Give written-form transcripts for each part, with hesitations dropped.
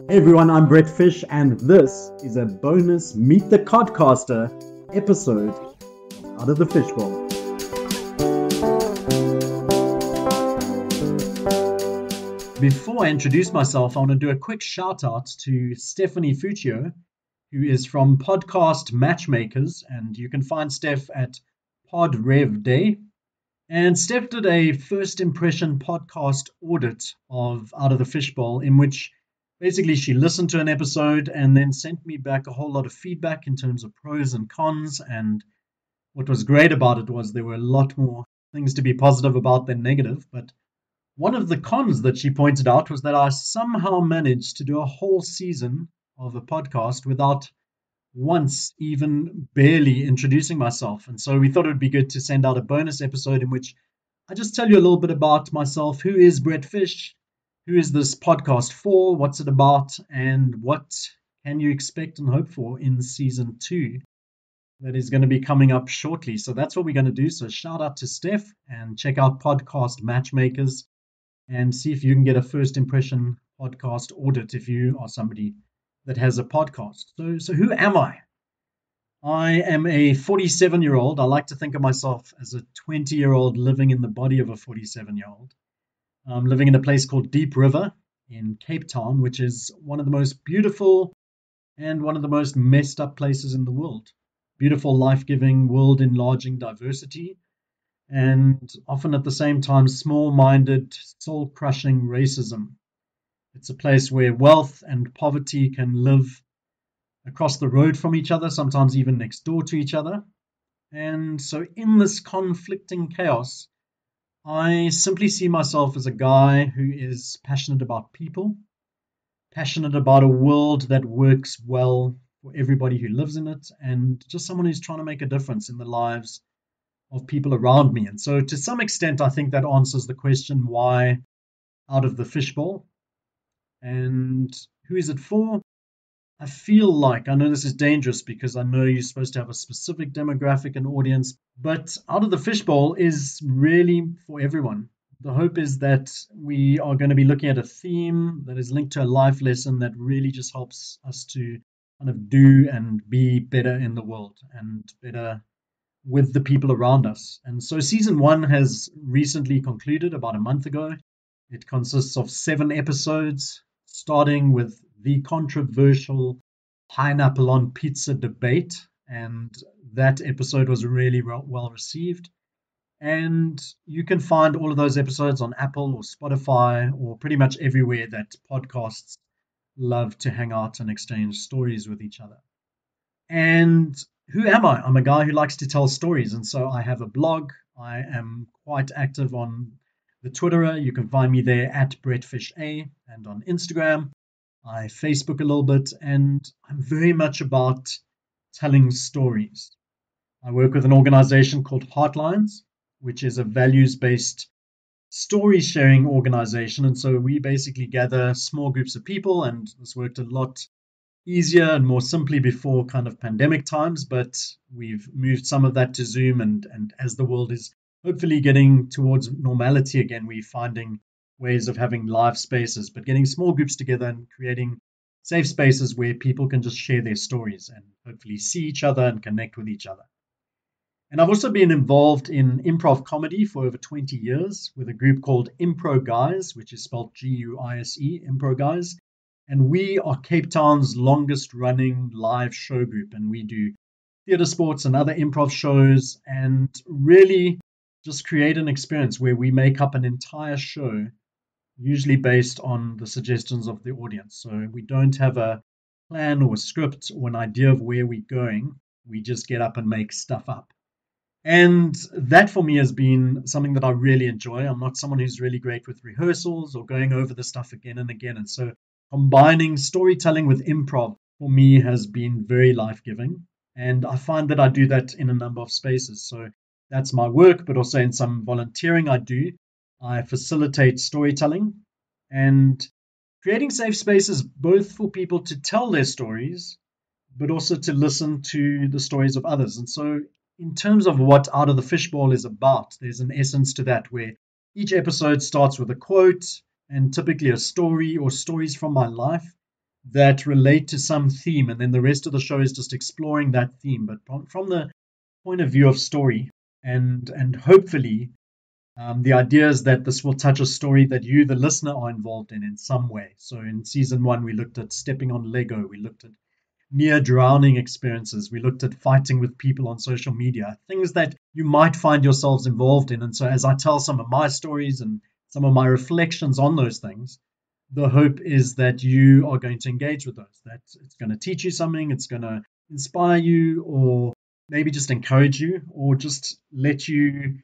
Hey everyone, I'm BrettFish, and this is a bonus Meet the Codcaster episode of Out of the Fishbowl. Before I introduce myself, I want to do a quick shout out to Stephanie Fuccio, who is from Podcast Matchmakers, and you can find Steph at PodRevDay. And Steph did a first impression podcast audit of Out of the Fishbowl, in which basically she listened to an episode and then sent me back a whole lot of feedback in terms of pros and cons. And what was great about it was there were a lot more things to be positive about than negative. But one of the cons that she pointed out was that I somehow managed to do a whole season of a podcast without once even barely introducing myself. And so we thought it would be good to send out a bonus episode in which I just tell you a little bit about myself. Who is BrettFish? Who is this podcast for? What's it about? And what can you expect and hope for in season 2 that is going to be coming up shortly? So that's what we're going to do. So shout out to Steph and check out Podcast Matchmakers and see if you can get a first impression podcast audit if you are somebody that has a podcast. So who am I? I am a 47-year-old. I like to think of myself as a 20-year-old living in the body of a 47-year-old. I'm living in a place called Deep River in Cape Town, which is one of the most beautiful and one of the most messed up places in the world. Beautiful, life-giving, world-enlarging diversity, and often at the same time, small-minded, soul-crushing racism. It's a place where wealth and poverty can live across the road from each other, sometimes even next door to each other. And so in this conflicting chaos, I simply see myself as a guy who is passionate about people, passionate about a world that works well for everybody who lives in it, and just someone who's trying to make a difference in the lives of people around me. And so to some extent, I think that answers the question, why Out of the Fishbowl? And who is it for? I feel like, I know this is dangerous because I know you're supposed to have a specific demographic and audience, but Out of the Fishbowl is really for everyone. The hope is that we are going to be looking at a theme that is linked to a life lesson that really just helps us to kind of do and be better in the world and better with the people around us. And so season 1 has recently concluded about a month ago. It consists of 7 episodes, starting with the controversial pineapple on pizza debate. And that episode was really well received. And you can find all of those episodes on Apple or Spotify or pretty much everywhere that podcasts love to hang out and exchange stories with each other. And who am I? I'm a guy who likes to tell stories. And so I have a blog. I am quite active on the Twitterer. You can find me there at BrettFishA, and on Instagram. I Facebook a little bit, and I'm very much about telling stories. I work with an organization called Heartlines, which is a values-based story-sharing organization. And so we basically gather small groups of people, and this worked a lot easier and more simply before kind of pandemic times, but we've moved some of that to Zoom, and as the world is hopefully getting towards normality again, we're finding ways of having live spaces, but getting small groups together and creating safe spaces where people can just share their stories and hopefully see each other and connect with each other. And I've also been involved in improv comedy for over 20 years with a group called Impro Guys, which is spelled Guise, Impro Guys. And we are Cape Town's longest running live show group. And we do theatre sports and other improv shows, and really just create an experience where we make up an entire show, usually based on the suggestions of the audience. So we don't have a plan or a script or an idea of where we're going. We just get up and make stuff up. And that for me has been something that I really enjoy. I'm not someone who's really great with rehearsals or going over the stuff again and again. And so combining storytelling with improv for me has been very life-giving. And I find that I do that in a number of spaces. So that's my work, but also in some volunteering I do. I facilitate storytelling and creating safe spaces both for people to tell their stories, but also to listen to the stories of others. And so in terms of what Out of the Fishbowl is about, there's an essence to that where each episode starts with a quote and typically a story or stories from my life. that relate to some theme, and then the rest of the show is just exploring that theme, but from the point of view of story. And hopefully, the idea is that this will touch a story that you, the listener, are involved in some way. So in season 1, we looked at stepping on Lego, we looked at near drowning experiences, we looked at fighting with people on social media, things that you might find yourselves involved in. And so as I tell some of my stories and some of my reflections on those things, the hope is that you are going to engage with those, that it's going to teach you something, it's going to inspire you, or maybe just encourage you, or just let you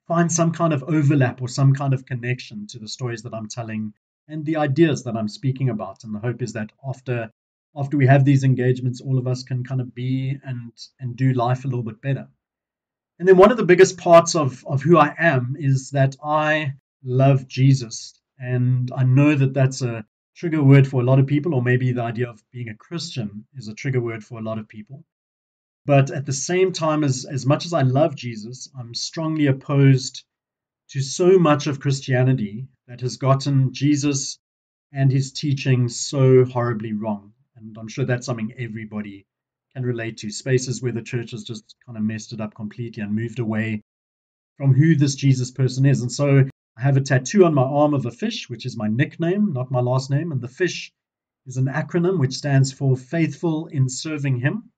find some kind of overlap or some kind of connection to the stories that I'm telling and the ideas that I'm speaking about. And the hope is that after we have these engagements, all of us can kind of be and do life a little bit better. And then one of the biggest parts of who I am is that I love Jesus. And I know that that's a trigger word for a lot of people, or maybe the idea of being a Christian is a trigger word for a lot of people. But at the same time, as much as I love Jesus, I'm strongly opposed to so much of Christianity that has gotten Jesus and his teaching so horribly wrong. And I'm sure that's something everybody can relate to. Spaces where the church has just kind of messed it up completely and moved away from who this Jesus person is. And so I have a tattoo on my arm of a fish, which is my nickname, not my last name. And the fish is an acronym which stands for Faithful in Serving Him.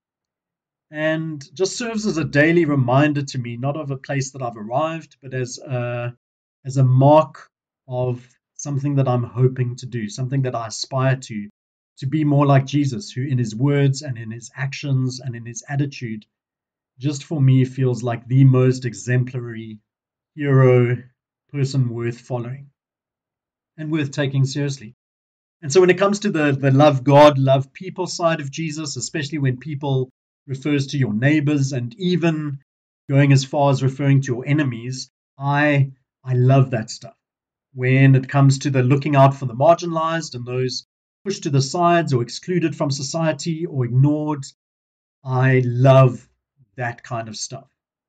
And just serves as a daily reminder to me, not of a place that I've arrived, but as a mark of something that I'm hoping to do, something that I aspire to be more like Jesus, who in his words and in his actions and in his attitude, just for me feels like the most exemplary hero person worth following and worth taking seriously. And so when it comes to the love God, love people side of Jesus, especially when people refers to your neighbors and even going as far as referring to your enemies, I love that stuff. When it comes to the looking out for the marginalized and those pushed to the sides or excluded from society or ignored, I love that kind of stuff.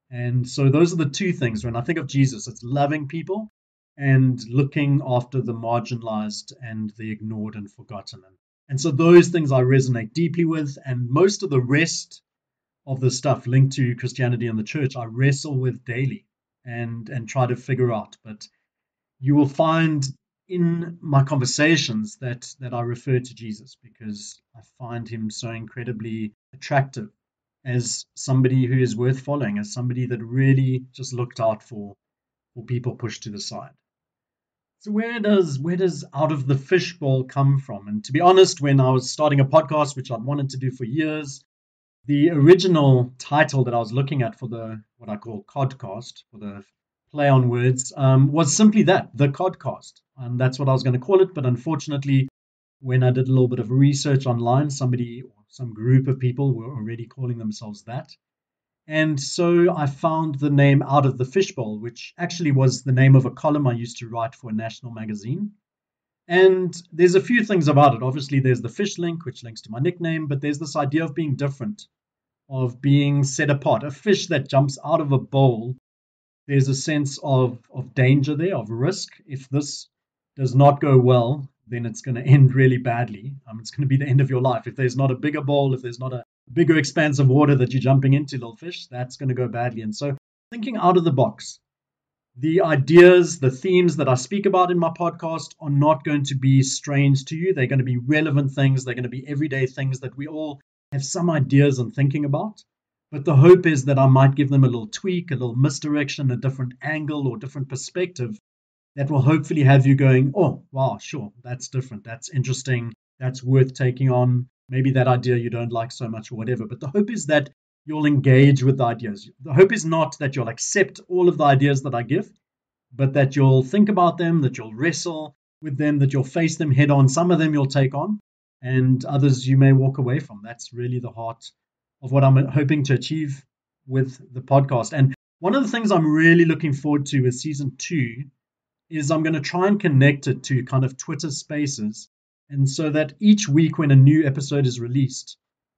And so those are the two things. When I think of Jesus, it's loving people and looking after the marginalized and the ignored and forgotten. And so those things I resonate deeply with, and most of the rest of the stuff linked to Christianity and the church I wrestle with daily and try to figure out. But you will find in my conversations that I refer to Jesus because I find him so incredibly attractive as somebody who is worth following, as somebody that really just looked out for people pushed to the side. So where does out of the fishbowl come from? And to be honest, when I was starting a podcast, which I'd wanted to do for years, the original title that I was looking at for what I call Codcast, for the play on words, was simply that, the Codcast. And that's what I was going to call it. But unfortunately, when I did a little bit of research online, somebody or some group of people were already calling themselves that. And so I found the name Out of the Fishbowl, which actually was the name of a column I used to write for a national magazine. And there's a few things about it. Obviously, there's the fish link, which links to my nickname, but there's this idea of being different, of being set apart. A fish that jumps out of a bowl, there's a sense of danger there, of risk. If this does not go well, then it's going to end really badly. It's going to be the end of your life. If there's not a bigger bowl, if there's not a bigger expanse of water that you're jumping into, little fish, that's going to go badly. And so thinking out of the box, the ideas, the themes that I speak about in my podcast are not going to be strange to you. They're going to be relevant things. They're going to be everyday things that we all have some ideas and thinking about. But the hope is that I might give them a little tweak, a little misdirection, a different angle or different perspective that will hopefully have you going, oh, wow, sure, that's different. That's interesting. That's worth taking on. Maybe that idea you don't like so much or whatever. But the hope is that you'll engage with the ideas. The hope is not that you'll accept all of the ideas that I give, but that you'll think about them, that you'll wrestle with them, that you'll face them head on. Some of them you'll take on, and others you may walk away from. That's really the heart of what I'm hoping to achieve with the podcast. And one of the things I'm really looking forward to with season 2 is I'm going to try and connect it to kind of Twitter spaces. And so that each week when a new episode is released,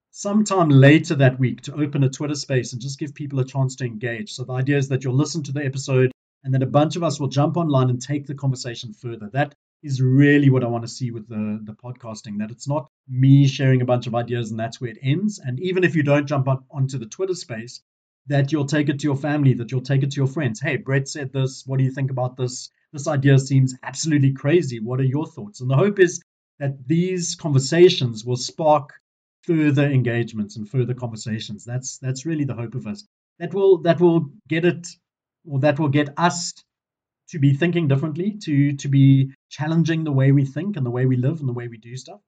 sometime later that week to open a Twitter space and just give people a chance to engage. So the idea is that you'll listen to the episode and then a bunch of us will jump online and take the conversation further. That is really what I want to see with the podcasting, that it's not me sharing a bunch of ideas and that's where it ends. And even if you don't jump onto the Twitter space, that you'll take it to your family, that you'll take it to your friends. Hey, Brett said this. What do you think about this? This idea seems absolutely crazy. What are your thoughts? And the hope is that these conversations will spark further engagements and further conversations. That's really the hope of us. That will get it, or that will get us to be thinking differently, to be challenging the way we think and the way we live and the way we do stuff,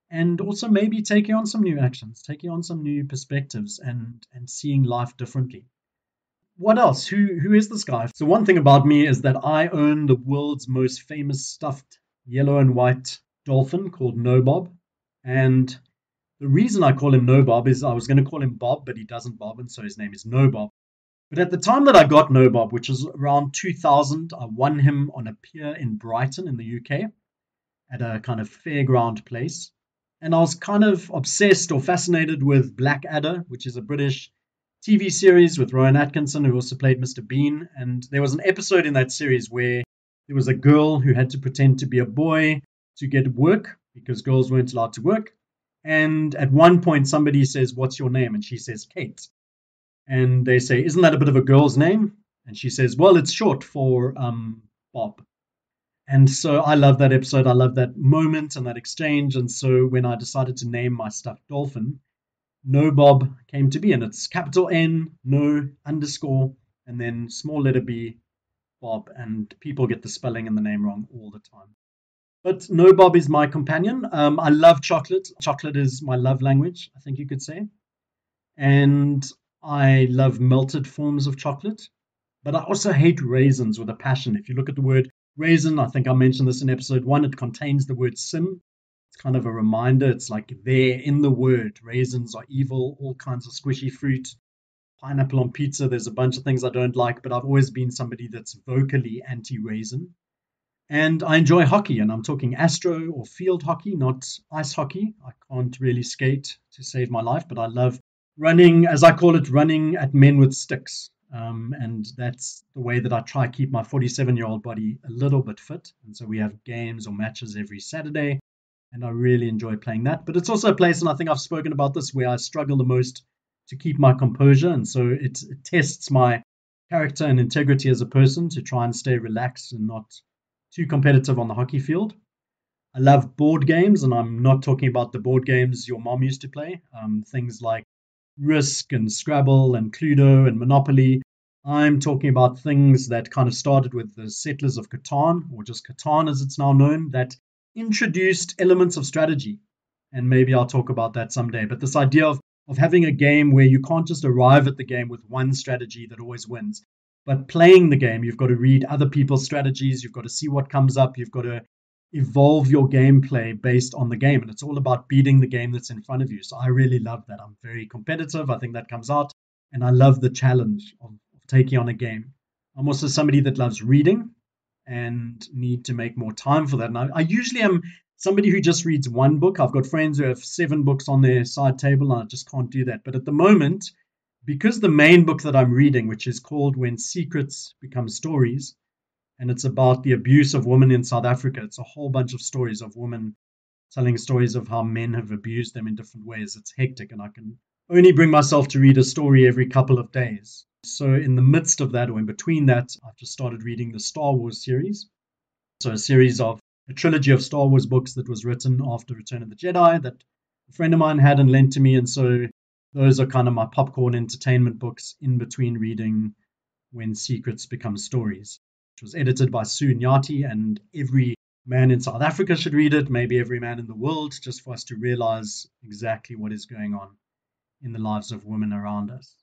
and also maybe taking on some new actions, taking on some new perspectives, and seeing life differently. What else? Who is this guy? So one thing about me is that I own the world's most famous stuffed yellow and white dolphin called Nobob. And the reason I call him Nobob is I was going to call him Bob, but he doesn't bob, and so his name is Nobob. But at the time that I got Nobob, which was around 2000, I won him on a pier in Brighton in the UK at a kind of fairground place. And I was kind of obsessed or fascinated with Blackadder, which is a British TV series with Rowan Atkinson, who also played Mr. Bean. And there was an episode in that series where there was a girl who had to pretend to be a boy to get work because girls weren't allowed to work. And at one point, somebody says, "What's your name?" And she says, "Kate." And they say, "Isn't that a bit of a girl's name?" And she says, "Well, it's short for Bob." And so I love that episode. I love that moment and that exchange. And so when I decided to name my stuffed dolphin, No Bob came to be. And it's capital N, no underscore, and then small letter B, Bob. And people get the spelling and the name wrong all the time. But No Bob is my companion. I love chocolate. Chocolate is my love language, I think you could say. And I love melted forms of chocolate. But I also hate raisins with a passion. If you look at the word raisin, I think I mentioned this in episode 1, it contains the word sin. It's kind of a reminder. It's like there in the word. Raisins are evil, all kinds of squishy fruit. Pineapple on pizza, there's a bunch of things I don't like, but I've always been somebody that's vocally anti-raisin. And I enjoy hockey, and I'm talking astro or field hockey, not ice hockey. I can't really skate to save my life, but I love running, as I call it, running at men with sticks. And that's the way that I try to keep my 47-year-old body a little bit fit. And so we have games or matches every Saturday, and I really enjoy playing that. But it's also a place, and I think I've spoken about this, where I struggle the most to keep my composure. And so it tests my character and integrity as a person to try and stay relaxed and not too competitive on the hockey field. I love board games, and I'm not talking about the board games your mom used to play, things like Risk and Scrabble and Cluedo and Monopoly. I'm talking about things that kind of started with the Settlers of Catan, or just Catan as it's now known, that introduced elements of strategy. And maybe I'll talk about that someday. But this idea of having a game where you can't just arrive at the game with one strategy that always wins. But playing the game, you've got to read other people's strategies. You've got to see what comes up. You've got to evolve your gameplay based on the game. And it's all about beating the game that's in front of you. So I really love that. I'm very competitive. I think that comes out. And I love the challenge of taking on a game. I'm also somebody that loves reading and need to make more time for that. And I usually am somebody who just reads one book. I've got friends who have 7 books on their side table, and I just can't do that. But at the moment, because the main book that I'm reading, which is called When Secrets Become Stories, and it's about the abuse of women in South Africa. It's a whole bunch of stories of women telling stories of how men have abused them in different ways. It's hectic, and I can only bring myself to read a story every couple of days. So in the midst of that, or in between that, I've just started reading the Star Wars series. So a trilogy of Star Wars books that was written after Return of the Jedi that a friend of mine had and lent to me. And so those are kind of my popcorn entertainment books in between reading When Secrets Become Stories, which was edited by Sue Nyati, and every man in South Africa should read it, maybe every man in the world, just for us to realize exactly what is going on in the lives of women around us.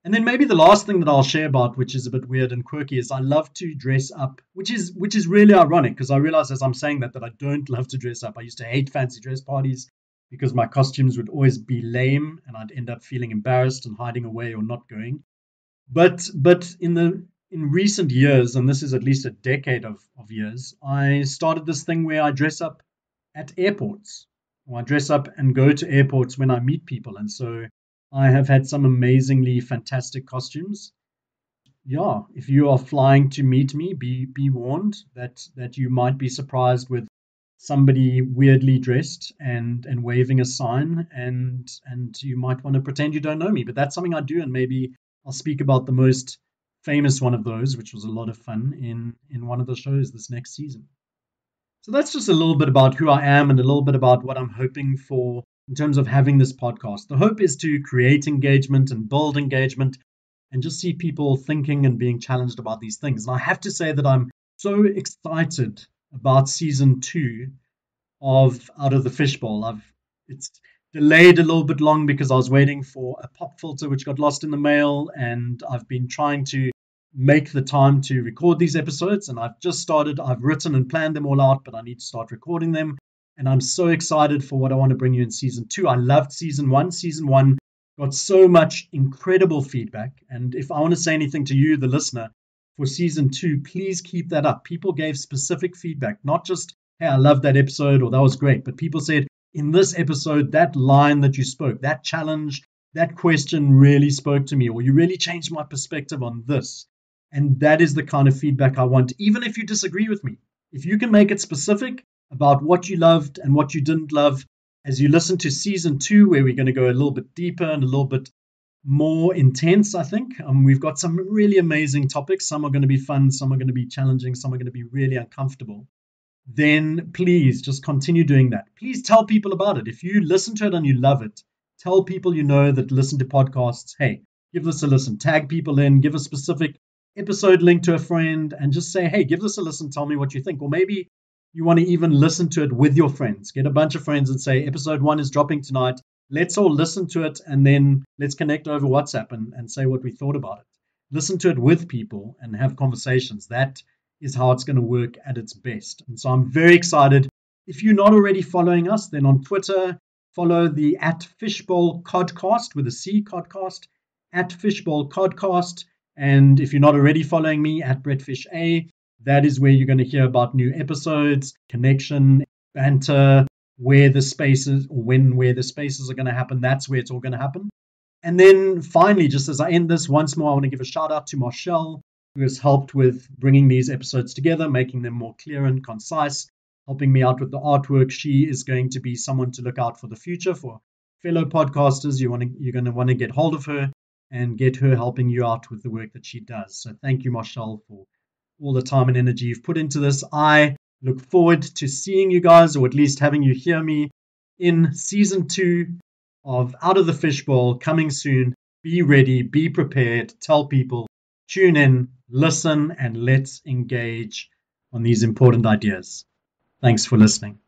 And then maybe the last thing that I'll share about, which is a bit weird and quirky, is I love to dress up, which is really ironic, because I realize as I'm saying that I don't love to dress up. I used to hate fancy dress parties because my costumes would always be lame, and I'd end up feeling embarrassed and hiding away or not going. But in recent years, and this is at least a decade of years, I started this thing where I dress up at airports, or I dress up and go to airports when I meet people. And so I have had some amazingly fantastic costumes. yeah, if you are flying to meet me, be warned that you might be surprised with somebody weirdly dressed and waving a sign, and you might want to pretend you don't know me. But that's something I do, and maybe I'll speak about the most famous one of those, which was a lot of fun in one of the shows this next season. So that's just a little bit about who I am and a little bit about what I'm hoping for in terms of having this podcast. The hope is to create engagement and build engagement and just see people thinking and being challenged about these things. And I have to say that I'm so excited about season 2 of Out of the Fishbowl. It's delayed a little bit long because I was waiting for a pop filter which got lost in the mail, and I've been trying to make the time to record these episodes, and I've just started. I've written and planned them all out, but I need to start recording them. And I'm so excited for what I want to bring you in season 2. I loved season 1. Season 1 got so much incredible feedback. And if I want to say anything to you, the listener, for season 2, please keep that up. People gave specific feedback, not just, hey, I love that episode or that was great, but people said, in this episode, that line that you spoke, that challenge, that question really spoke to me, or you really changed my perspective on this. And that is the kind of feedback I want, even if you disagree with me. If you can make it specific about what you loved and what you didn't love, as you listen to season 2, where we're going to go a little bit deeper and a little bit more intense, I think. We've got some really amazing topics. Some are going to be fun, some are going to be challenging, some are going to be really uncomfortable. Then please just continue doing that. Please tell people about it. If you listen to it and you love it, tell people you know that listen to podcasts, hey, give this a listen. Tag people in, give a specific episode link to a friend, and just say, hey, give this a listen. Tell me what you think. Or maybe you want to even listen to it with your friends. Get a bunch of friends and say, episode 1 is dropping tonight. Let's all listen to it, and then let's connect over WhatsApp and say what we thought about it. Listen to it with people and have conversations. That is how it's going to work at its best. And so I'm very excited. If you're not already following us, then on Twitter, follow the @Fishbowl Codcast with a C, Codcast, @Fishbowl Codcast. And if you're not already following me, @BrettFish, that is where you're going to hear about new episodes, connection, banter, where the spaces or where the spaces are going to happen. That's where it's all going to happen. And then finally, just as I end this, once more, I want to give a shout out to Marshall, who has helped with bringing these episodes together, making them more clear and concise, helping me out with the artwork. She is going to be someone to look out for the future for fellow podcasters. You're going to want to get hold of her and get her helping you out with the work that she does. So thank you, Marshall, for all the time and energy you've put into this. I look forward to seeing you guys, or at least having you hear me, in season 2 of Out of the Fishbowl, coming soon. Be ready, be prepared, tell people, tune in, listen, and let's engage on these important ideas. Thanks for listening.